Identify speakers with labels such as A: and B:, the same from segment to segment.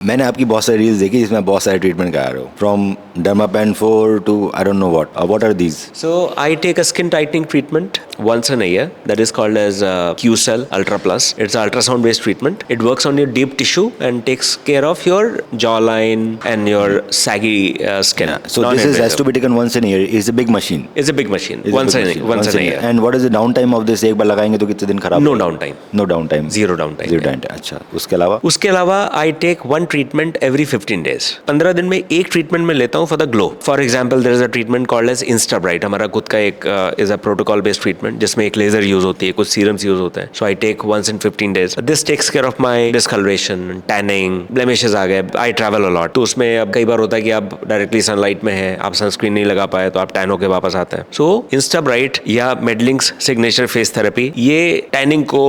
A: मैंने आपकी बहुत सारी रील्स देखी जिसमें बहुत सारे ट्रीटमेंट करा रहे हो, from Dermapen 4 to I don't know what are these?
B: So I take a skin tightening treatment once in a year that is called as Q-Cell Ultra Plus. It's an ultrasound based treatment. It works on your deep tissue and takes care of your jawline and your saggy skin.
A: Yeah. So this has to be taken once in a year. It's a big machine.
B: It's a big machine.
A: It's
B: Once
A: a big
B: in
A: machine.
B: once in a year.
A: And what is the downtime of this? एक बार लगाएंगे तो कितने दिन खराब?
B: No downtime.
A: No downtime.
B: Zero downtime.
A: Zero downtime. अच्छा, उसके अलावा
B: I take one treatment every 15 days. 15 दिन में एक ट्रीटमेंट में लेता हूँ for the glow. For example, there is a treatment called as InstaBright. हमारा खुद का एक is a protocol based treatment जिसमें एक लेजर यूज होती है, कुछ सीरम्स यूज होते हैं. So I take once in 15 days. This takes care of my discoloration, tanning, blemishes आ गए. I travel a lot. तो उसमें अब कई बार होता है कि आप डायरेक्टली सनलाइट में हैं, आप सनस्क्रीन नहीं लगा पाए तो आप टैन होके वापस आते हैं. So InstaBright या Medlink's signature face therapy ये टैनिंग को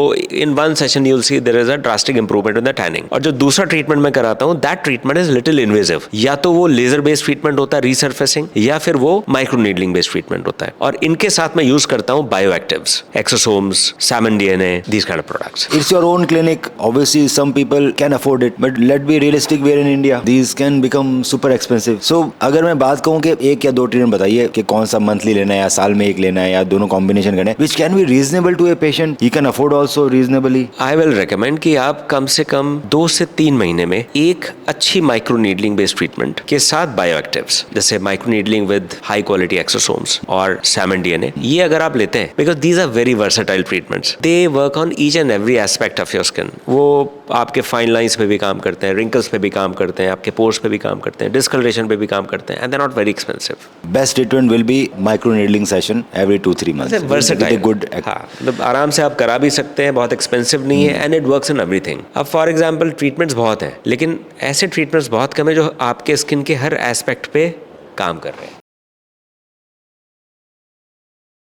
B: in one session you'll see there is a drastic improvement in the tanning. और जो दूसरा ट्रीटमेंट मैं कराता हूँ that treatment is little invasive. या तो वो लेजर बेस्ड ट्रीटमेंट होता है resurfacing या फिर वो माइक्रो नीडलिंग बेस्ड ट्रीटमेंट होता है. और इनके साथ मैं यूज करता हूँ बायोएक्टिव्स, exosomes, salmon DNA, these kind of products.
A: It's your own clinic. Obviously, some people can afford it, but let's be realistic. We're in India. These can become super expensive. So, अगर मैं बात कहूँ कि एक या दो ट्रीटमेंट बताइए कि कौन सा मंथली लेना है या साल में एक लेना है या दोनों कॉम्बिनेशन करना है, which can be reasonable to a patient. He can afford also reasonably.
B: I will recommend कि आप कम से कम 2 से 3 महीने में एक अच्छी माइक्रो नीडलिंग बेस्ड ट्रीटमेंट के साथ बायोएक्टिव्स जैसे micro needling with high quality exosomes और salmon DNA, ये अगर आप लेते हैं because these are very versatile treatments. They work on each and every aspect of your skin. वो आपके फाइन लाइंस पे भी काम करते हैं, रिंकल्स पे भी काम करते हैं, आपके पोर्स पे भी काम करते हैं, डिस्कलरेशन पे भी काम करते हैं, and they are not very expensive.
A: Best treatment will be micro needling session every 2-3 months.
B: Versatile.
A: Good.
B: हाँ, मतलब आराम से आप करा भी सकते हैं, बहुत एक्सपेंसिव नहीं है, and it works in everything. अब फॉर एग्जांपल ट्रीटमेंट्स बहुत हैं, लेकिन ऐसे ट्रीटमेंट्स बहुत कम है जो आपके स्किन के हर एस्पेक्ट पे काम कर रहे हैं.